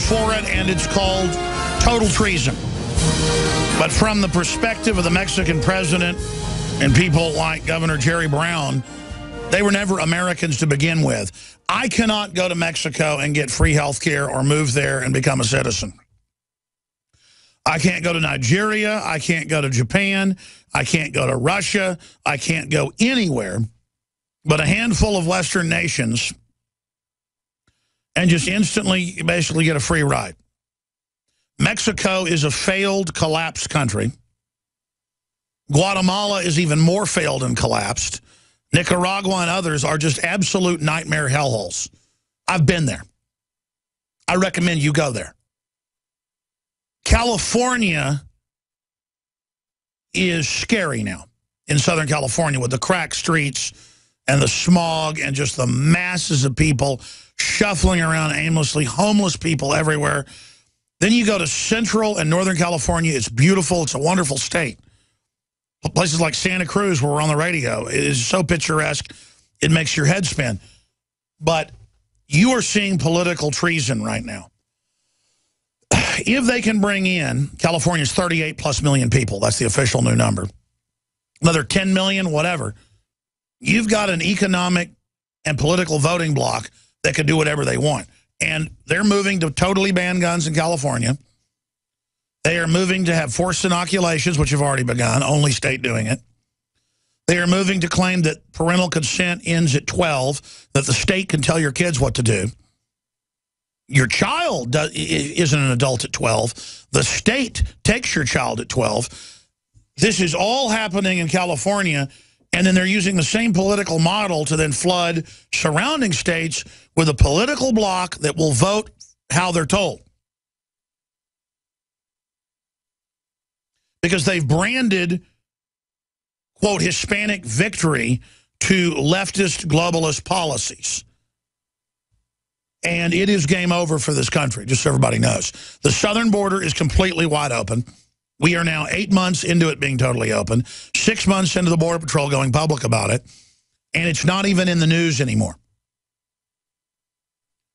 for it, and it's called total treason. But from the perspective of the Mexican president and people like Governor Jerry Brown, they were never Americans to begin with. I cannot go to Mexico and get free health care or move there and become a citizen. I can't go to Nigeria. I can't go to Japan. I can't go to Russia. I can't go anywhere but a handful of Western nations and just instantly basically get a free ride. Mexico is a failed, collapsed country. Guatemala is even more failed and collapsed. Nicaragua and others are just absolute nightmare hellholes. I've been there. I recommend you go there. California is scary now in Southern California with the cracked streets and the smog and just the masses of people shuffling around aimlessly, homeless people everywhere. Then you go to Central and Northern California. It's beautiful. It's a wonderful state. Places like Santa Cruz, where we're on the radio, it is so picturesque, it makes your head spin. But you are seeing political treason right now. If they can bring in, California's 38+ million people, that's the official new number, another 10 million, whatever, you've got an economic and political voting bloc that can do whatever they want. And they're moving to totally ban guns in California. They are moving to have forced inoculations, which have already begun, only state doing it. They are moving to claim that parental consent ends at 12, that the state can tell your kids what to do. Your child isn't an adult at 12. The state takes your child at 12. This is all happening in California, and then they're using the same political model to then flood surrounding states with a political bloc that will vote how they're told. Because they've branded, quote, Hispanic victory to leftist globalist policies. And it is game over for this country, just so everybody knows. The southern border is completely wide open. We are now 8 months into it being totally open, 6 months into the Border Patrol going public about it, and it's not even in the news anymore.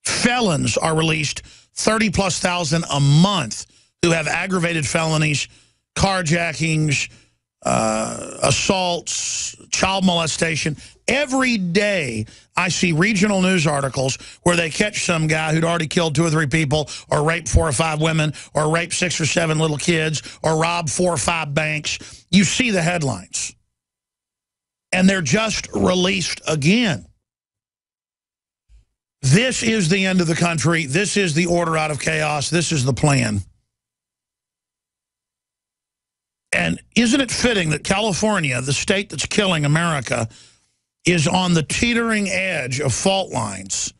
Felons are released, 30,000+ a month, who have aggravated felonies, carjackings, assaults, child molestation. Every day I see regional news articles where they catch some guy who'd already killed 2 or 3 people, or raped 4 or 5 women, or raped 6 or 7 little kids, or robbed 4 or 5 banks. You see the headlines. And they're just released again. This is the end of the country. This is the order out of chaos. This is the plan. And isn't it fitting that California, the state that's killing America, is on the teetering edge of fault lines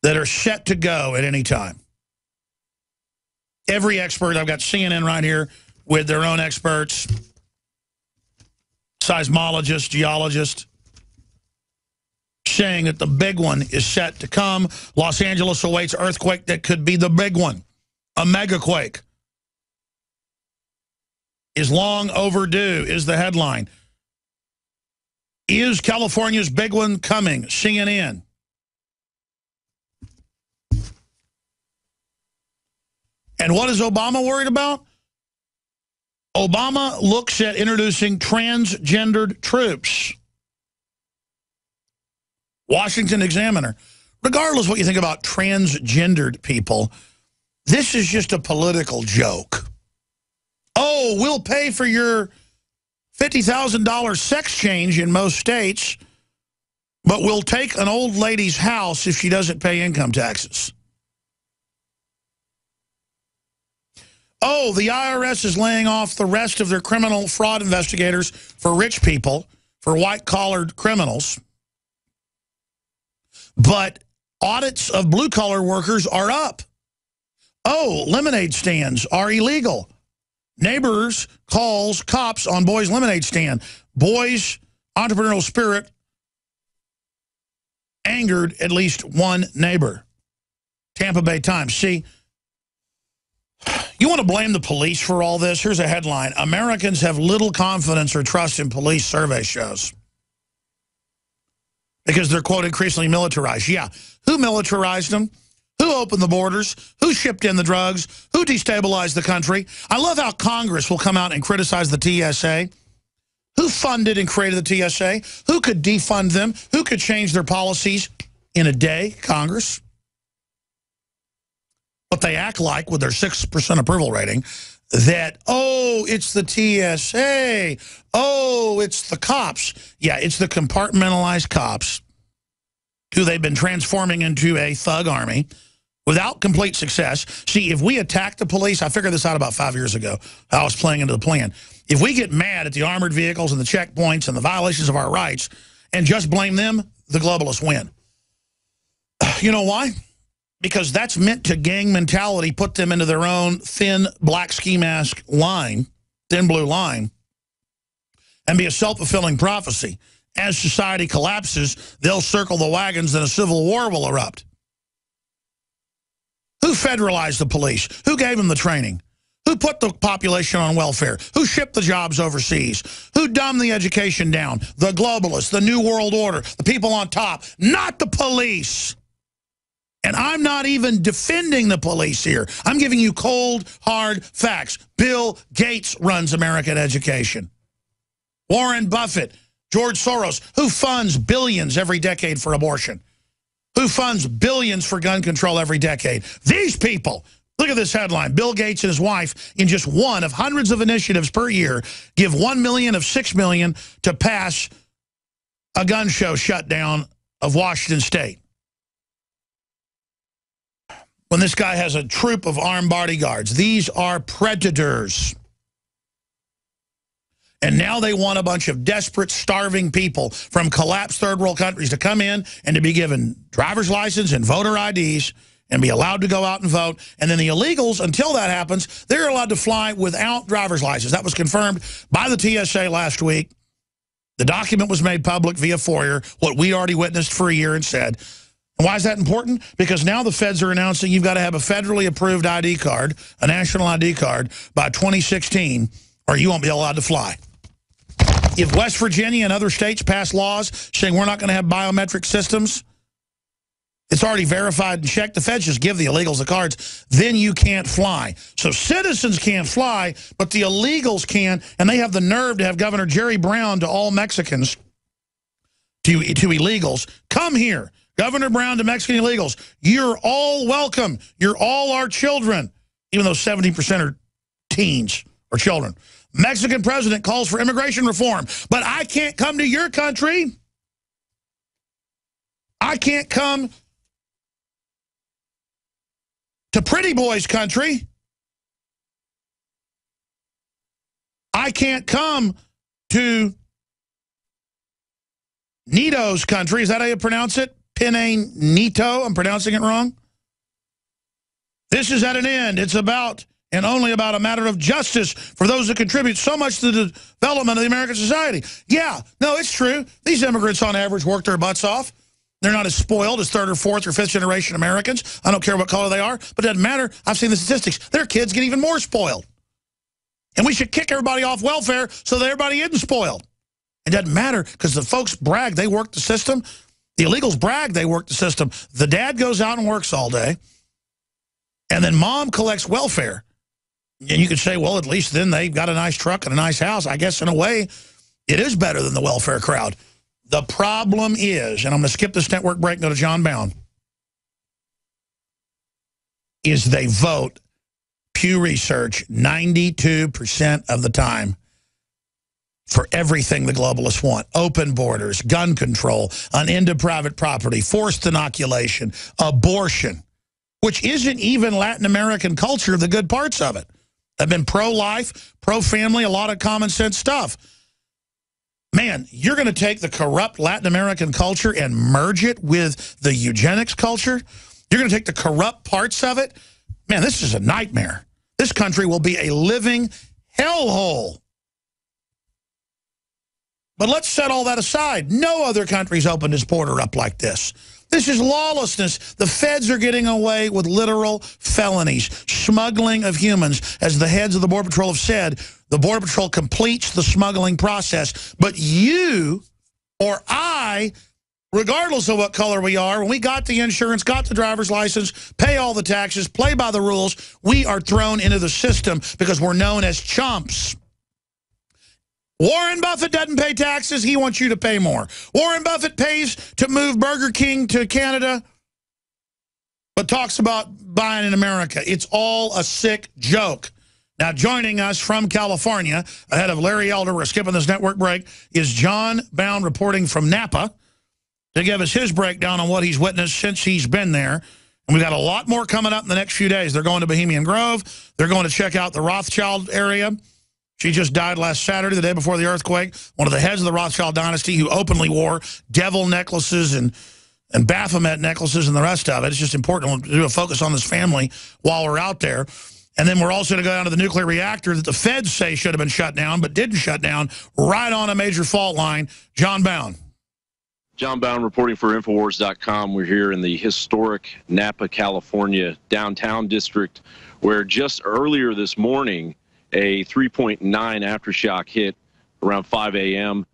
that are set to go at any time? Every expert, I've got CNN right here with their own experts, seismologists, geologists, saying that the big one is set to come. Los Angeles awaits earthquake that could be the big one, a mega quake. Is long overdue, is the headline. Is California's big one coming? CNN. And what is Obama worried about? Obama looks at introducing transgendered troops. Washington Examiner. Regardless of what you think about transgendered people, this is just a political joke. Oh, we'll pay for your $50,000 sex change in most states, but we'll take an old lady's house if she doesn't pay income taxes. Oh, the IRS is laying off the rest of their criminal fraud investigators for rich people, for white-collared criminals. But audits of blue-collar workers are up. Oh, lemonade stands are illegal. Neighbors calls cops on boy's lemonade stand. Boy's entrepreneurial spirit angered at least one neighbor. Tampa Bay Times. See, you want to blame the police for all this? Here's a headline. Americans have little confidence or trust in police, survey shows. Because they're, quote, increasingly militarized. Yeah. Who militarized them? Who opened the borders? Who shipped in the drugs? Who destabilized the country? I love how Congress will come out and criticize the TSA. Who funded and created the TSA? Who could defund them? Who could change their policies in a day? Congress. But they act like, with their 6% approval rating, that, oh, it's the TSA. Oh, it's the cops. Yeah, it's the compartmentalized cops who they've been transforming into a thug army without complete success. See, if we attack the police, I figured this out about 5 years ago, how I was playing into the plan. If we get mad at the armored vehicles and the checkpoints and the violations of our rights and just blame them, the globalists win. You know why? Because that's meant to gang mentality, put them into their own thin black ski mask line, thin blue line, and be a self-fulfilling prophecy. As society collapses, they'll circle the wagons and a civil war will erupt. Who federalized the police? Who gave them the training? Who put the population on welfare? Who shipped the jobs overseas? Who dumbed the education down? The globalists, the New World Order, the people on top, not the police. And I'm not even defending the police here. I'm giving you cold, hard facts. Bill Gates runs American education. Warren Buffett, George Soros, who funds billions every decade for abortion? Who funds billions for gun control every decade? These people. Look at this headline. Bill Gates and his wife, in just one of hundreds of initiatives per year, give $1 million of $6 million to pass a gun show shutdown of Washington State. When this guy has a troop of armed bodyguards. These are predators. And now they want a bunch of desperate, starving people from collapsed third world countries to come in and to be given driver's license and voter IDs and be allowed to go out and vote. And then the illegals, until that happens, they're allowed to fly without driver's license. That was confirmed by the TSA last week. The document was made public via FOIA, what we already witnessed for a year and said. And why is that important? Because now the feds are announcing you've got to have a federally approved ID card, a national ID card, by 2016, or you won't be allowed to fly. If West Virginia and other states pass laws saying we're not going to have biometric systems, it's already verified and checked, the feds just give the illegals the cards, then you can't fly. So citizens can't fly, but the illegals can, and they have the nerve to have Governor Jerry Brown to all Mexicans, to illegals, come here. Governor Brown to Mexican illegals, you're all welcome. You're all our children, even though 70% are teens or children. Mexican president calls for immigration reform, but I can't come to your country. I can't come to Pretty Boy's country. I can't come to Nito's country. Is that how you pronounce it? Pene Nito. I'm pronouncing it wrong. This is at an end. It's about and only about a matter of justice for those that contribute so much to the development of the American society. Yeah, no, it's true. These immigrants on average work their butts off. They're not as spoiled as third or fourth or fifth generation Americans. I don't care what color they are, but it doesn't matter. I've seen the statistics. Their kids get even more spoiled. And we should kick everybody off welfare so that everybody isn't spoiled. It doesn't matter because the folks brag they work the system. The illegals brag they work the system. The dad goes out and works all day. And then mom collects welfare. And you could say, well, at least then they've got a nice truck and a nice house. I guess in a way, it is better than the welfare crowd. The problem is, and I'm going to skip this network break and go to John Bound, is they vote, Pew Research, 92% of the time for everything the globalists want. Open borders, gun control, an end to private property, forced inoculation, abortion, which isn't even Latin American culture, the good parts of it. They've been pro-life, pro-family, a lot of common sense stuff. Man, you're going to take the corrupt Latin American culture and merge it with the eugenics culture? You're going to take the corrupt parts of it? Man, this is a nightmare. This country will be a living hellhole. But let's set all that aside. No other country's opened its border up like this. This is lawlessness. The feds are getting away with literal felonies, smuggling of humans. As the heads of the Border Patrol have said, the Border Patrol completes the smuggling process. But you or I regardless of what color we are, when we got the insurance, got the driver's license, pay all the taxes, play by the rules, we are thrown into the system because we're known as chumps. Warren Buffett doesn't pay taxes. He wants you to pay more. Warren Buffett pays to move Burger King to Canada, but talks about buying in America. It's all a sick joke. Now, joining us from California, ahead of Larry Elder, we're skipping this network break, is John Bound reporting from Napa to give us his breakdown on what he's witnessed since he's been there. And we've got a lot more coming up in the next few days. They're going to Bohemian Grove. They're going to check out the Rothschild area. She just died last Saturday, the day before the earthquake. One of the heads of the Rothschild dynasty who openly wore devil necklaces and Baphomet necklaces and the rest of it. It's just important to do a focus on this family while we're out there. And then we're also going to go down to the nuclear reactor that the feds say should have been shut down, but didn't shut down, right on a major fault line. John Bound. John Bound reporting for Infowars.com. We're here in the historic Napa, California downtown district, where just earlier this morning, a 3.9 aftershock hit around 5 a.m.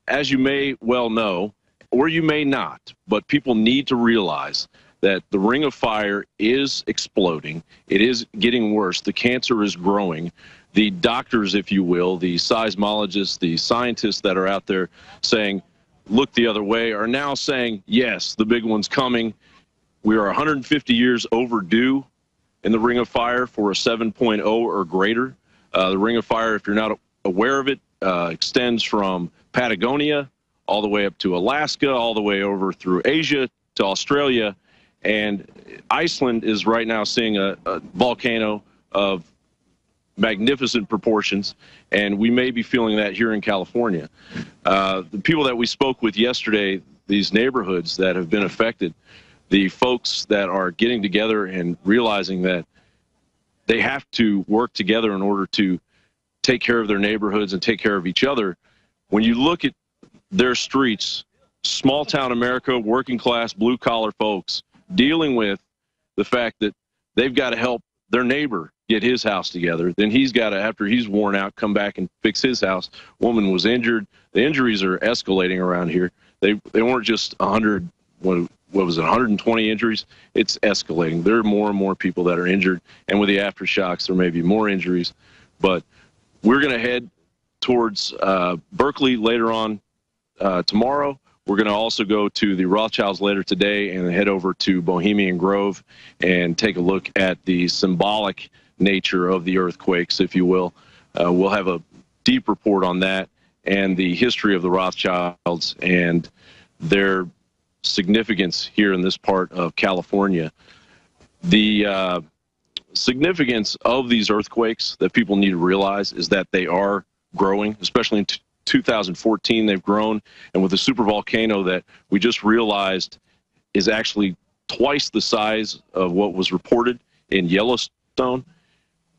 As you may well know, or you may not, but people need to realize that the ring of fire is exploding. It is getting worse. The cancer is growing. The doctors, if you will, the seismologists, the scientists that are out there saying, look the other way, are now saying, yes, the big one's coming. We are 150 years overdue in the Ring of Fire for a 7.0 or greater. The Ring of Fire, if you're not aware of it, extends from Patagonia all the way up to Alaska, all the way over through Asia to Australia. And Iceland is right now seeing a volcano of magnificent proportions, and we may be feeling that here in California. The people that we spoke with yesterday, these neighborhoods that have been affected, the folks that are getting together and realizing that they have to work together in order to take care of their neighborhoods and take care of each other. When you look at their streets, small town America, working class, blue collar folks dealing with the fact that they've got to help their neighbor get his house together. Then he's got to, after he's worn out, come back and fix his house. Woman was injured. The injuries are escalating around here. They weren't just 100, what was it, 120 injuries? It's escalating. There are more and more people that are injured, and with the aftershocks, there may be more injuries. But we're going to head towards Berkeley later on tomorrow. We're going to also go to the Rothschilds later today and head over to Bohemian Grove and take a look at the symbolic nature of the earthquakes, if you will. We'll have a deep report on that and the history of the Rothschilds and their significance here in this part of California. The significance of these earthquakes that people need to realize is that they are growing, especially in 2014 they've grown, and with the supervolcano that we just realized is actually twice the size of what was reported in Yellowstone,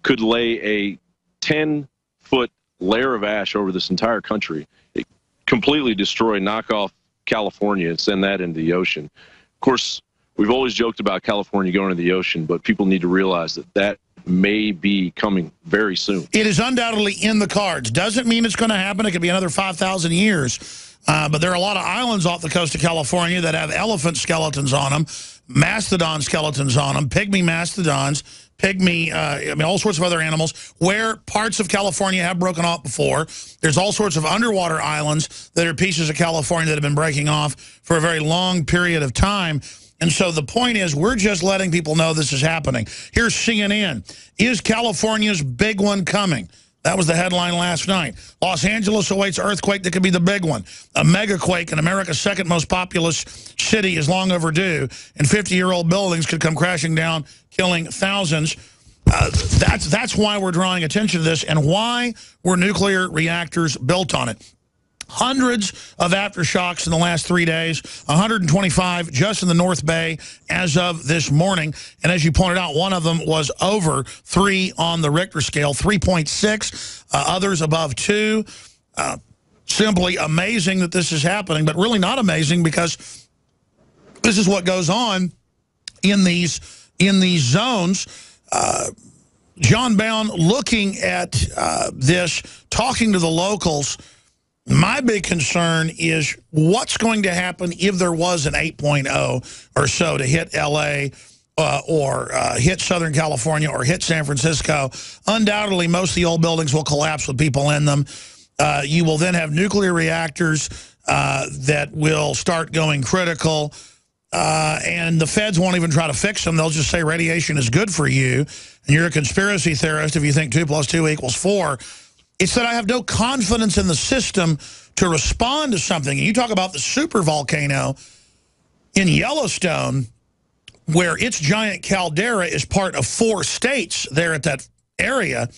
could lay a 10-foot layer of ash over this entire country. It completely destroy, knock off California and send that into the ocean. Of course, we've always joked about California going to the ocean, but people need to realize that that may be coming very soon. It is undoubtedly in the cards. Doesn't mean it's going to happen. It could be another 5,000 years. But there are a lot of islands off the coast of California that have elephant skeletons on them, mastodon skeletons on them, pygmy mastodons, all sorts of other animals, where parts of California have broken off before. There's all sorts of underwater islands that are pieces of California that have been breaking off for a very long period of time. And so the point is, we're just letting people know this is happening. Here's CNN. Is California's big one coming? That was the headline last night. Los Angeles awaits earthquake that could be the big one. A megaquake in America's second most populous city is long overdue, and 50-year-old buildings could come crashing down, killing thousands. That's why we're drawing attention to this and why were nuclear reactors built on it. Hundreds of aftershocks in the last 3 days, 125 just in the North Bay as of this morning. And as you pointed out, one of them was over 3 on the Richter scale, 3.6, others above 2. Simply amazing that this is happening, but really not amazing because this is what goes on in these zones. John Bound looking at this, talking to the locals. My big concern is what's going to happen if there was an 8.0 or so to hit L.A., or hit Southern California or hit San Francisco. Undoubtedly, most of the old buildings will collapse with people in them. You will then have nuclear reactors that will start going critical, and the feds won't even try to fix them. They'll just say radiation is good for you, and you're a conspiracy theorist if you think 2 + 2 = 4. It's that I have no confidence in the system to respond to something. And you talk about the supervolcano in Yellowstone, where its giant caldera is part of 4 states there at that area,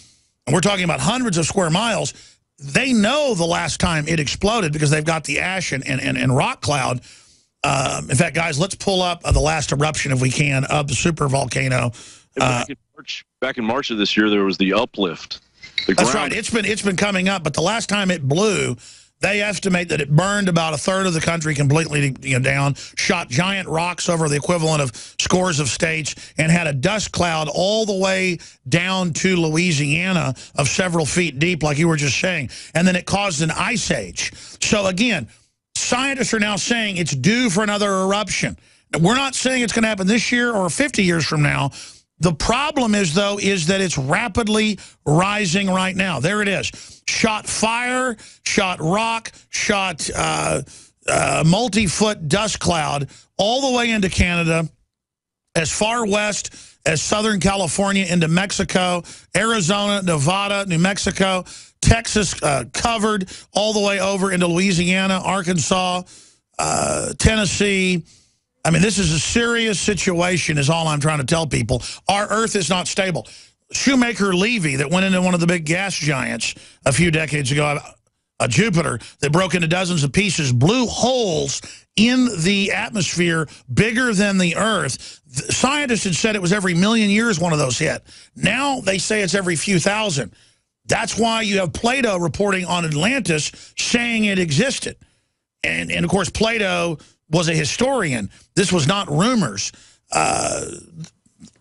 and we're talking about hundreds of square miles. They know the last time it exploded because they've got the ash and rock cloud. In fact, guys, let's pull up the last eruption, if we can, of the supervolcano. Back in March of this year, there was the uplift. That's right. It's been coming up, but the last time it blew, they estimate that it burned about 1/3 of the country completely down, shot giant rocks over the equivalent of scores of states, and had a dust cloud all the way down to Louisiana of several feet deep, like you were just saying. And then it caused an ice age. So again, scientists are now saying it's due for another eruption. We're not saying it's going to happen this year or 50 years from now. The problem is, though, is that it's rapidly rising right now. There it is. Shot fire, shot rock, shot multi-foot dust cloud all the way into Canada, as far west as Southern California into Mexico, Arizona, Nevada, New Mexico, Texas covered all the way over into Louisiana, Arkansas, Tennessee. I mean, this is a serious situation is all I'm trying to tell people. Our Earth is not stable. Shoemaker Levy, that went into one of the big gas giants a few decades ago, Jupiter, that broke into dozens of pieces, blew holes in the atmosphere bigger than the Earth. Scientists had said it was every million years one of those hit. Now they say it's every few thousand. That's why you have Plato reporting on Atlantis saying it existed. And of course, Plato was a historian. This was not rumors.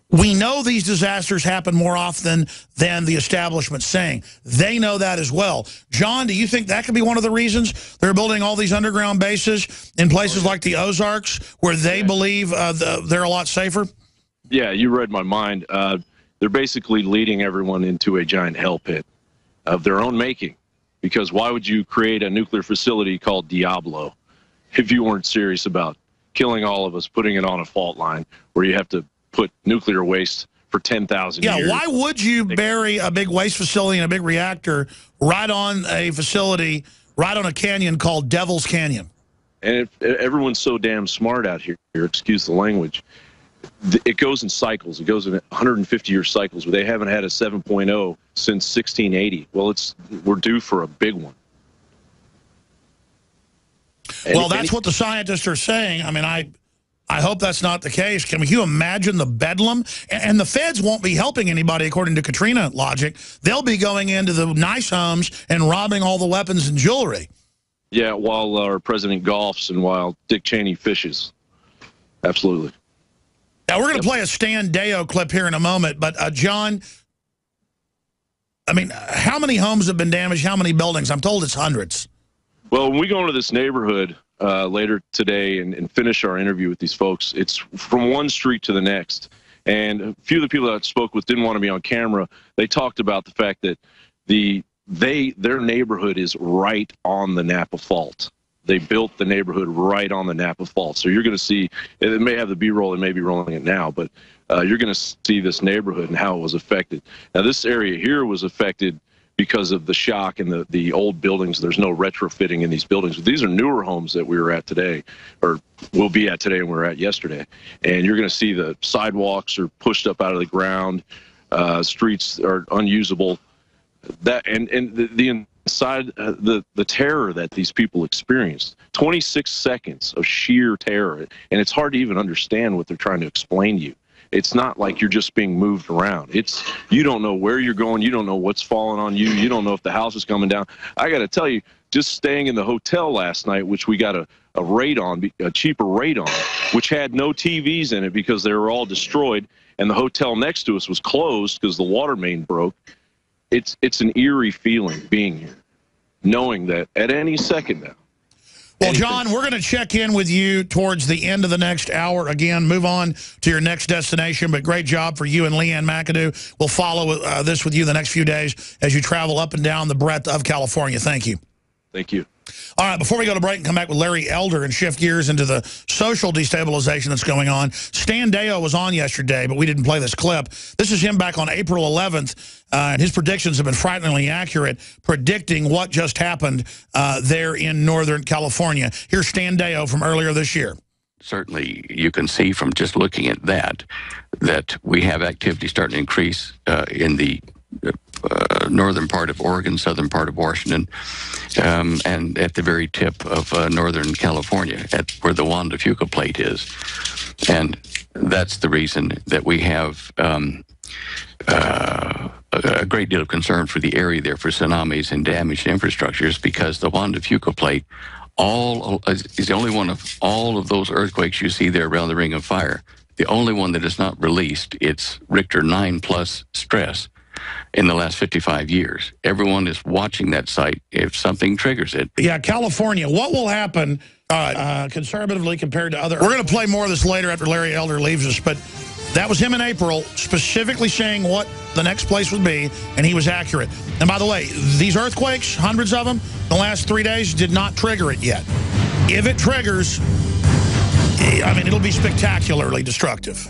We know these disasters happen more often than the establishment's saying. They know that as well. John, do you think that could be one of the reasons they're building all these underground bases in places like the Ozarks, where they believe they're a lot safer? Yeah, you read my mind. They're basically leading everyone into a giant hell pit of their own making. Because why would you create a nuclear facility called Diablo if you weren't serious about killing all of us, putting it on a fault line where you have to put nuclear waste for 10,000 years? Yeah, why would you bury a big waste facility and a big reactor right on a facility, right on a canyon called Devil's Canyon? And everyone's so damn smart out here, excuse the language, it goes in cycles. It goes in 150-year cycles where they haven't had a 7.0 since 1680. Well, we're due for a big one. Well, that's what the scientists are saying. I mean, I hope that's not the case. Can you imagine the bedlam? And the feds won't be helping anybody, according to Katrina logic. They'll be going into the nice homes and robbing all the weapons and jewelry. Yeah, while our president golfs and while Dick Cheney fishes. Absolutely. Now, we're going to play a Stan Deo clip here in a moment. But, John, I mean, how many homes have been damaged? How many buildings? I'm told it's hundreds. Well, when we go into this neighborhood later today and finish our interview with these folks, it's from one street to the next. And a few of the people that I spoke with didn't want to be on camera. They talked about the fact that their neighborhood is right on the Napa Fault. They built the neighborhood right on the Napa Fault. So you're going to see, it may have the B-roll, it may be rolling it now, but you're going to see this neighborhood and how it was affected. Now, this area here was affected because of the shock and the old buildings. There's no retrofitting in these buildings. These are newer homes that we were at today, or will be at today and we were at yesterday. And you're going to see the sidewalks are pushed up out of the ground. Streets are unusable. That and the inside, the terror that these people experienced. 26 seconds of sheer terror. And it's hard to even understand what they're trying to explain to you. It's not like you're just being moved around. You don't know where you're going. You don't know what's falling on you. You don't know if the house is coming down. I got to tell you, just staying in the hotel last night, which we got a rate on, a cheaper rate on, which had no TVs in it because they were all destroyed, and the hotel next to us was closed because the water main broke. It's an eerie feeling being here. knowing that at any second now. Well, John, we're going to check in with you towards the end of the next hour. Again, move on to your next destination, but great job for you and Leanne McAdoo. We'll follow this with you the next few days as you travel up and down the breadth of California. Thank you. Thank you. All right, before we go to break and come back with Larry Elder and shift gears into the social destabilization that's going on, Stan Deyo was on yesterday, but we didn't play this clip. This is him back on April 11th, and his predictions have been frighteningly accurate, predicting what just happened there in Northern California. Here's Stan Deyo from earlier this year. Certainly, you can see from just looking at that we have activity starting to increase in the northern part of Oregon, southern part of Washington, and at the very tip of northern California, at where the Juan de Fuca plate is. And that's the reason that we have a great deal of concern for the area there for tsunamis and damaged infrastructures, because the Juan de Fuca plate is the only one of all of those earthquakes you see there around the Ring of Fire, the only one that is not released its Richter 9+ stress in the last 55 years. Everyone is watching that site if something triggers it. Yeah, California, what will happen conservatively compared to other... We're going to play more of this later after Larry Elder leaves us, but that was him in April specifically saying what the next place would be, and he was accurate. And by the way, these earthquakes, hundreds of them, the last 3 days did not trigger it yet. If it triggers, I mean, it'll be spectacularly destructive.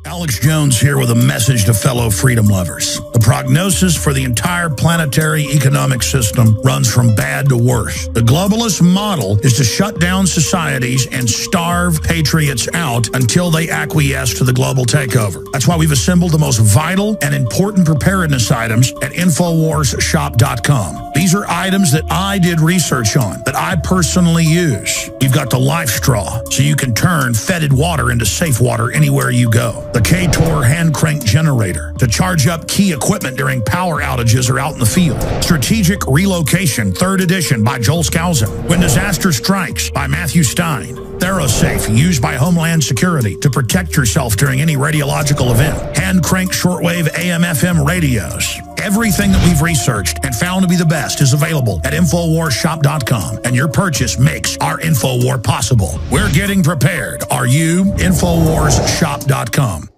Alex Jones here with a message to fellow freedom lovers. The prognosis for the entire planetary economic system runs from bad to worse. The globalist model is to shut down societies and starve patriots out until they acquiesce to the global takeover. That's why we've assembled the most vital and important preparedness items at InfoWarsShop.com. These are items that I did research on, that I personally use. You've got the life straw, so you can turn fetid water into safe water anywhere you go. The K-Tor hand crank generator to charge up key equipment during power outages or out in the field. Strategic Relocation, 3rd edition by Joel Skousen. When Disaster Strikes by Matthew Stein. ThyroSafe, used by Homeland Security to protect yourself during any radiological event. Hand crank shortwave AM/FM radios. Everything that we've researched and found to be the best is available at InfoWarsShop.com, and your purchase makes our InfoWar possible. We're getting prepared. Are you? InfoWarsShop.com.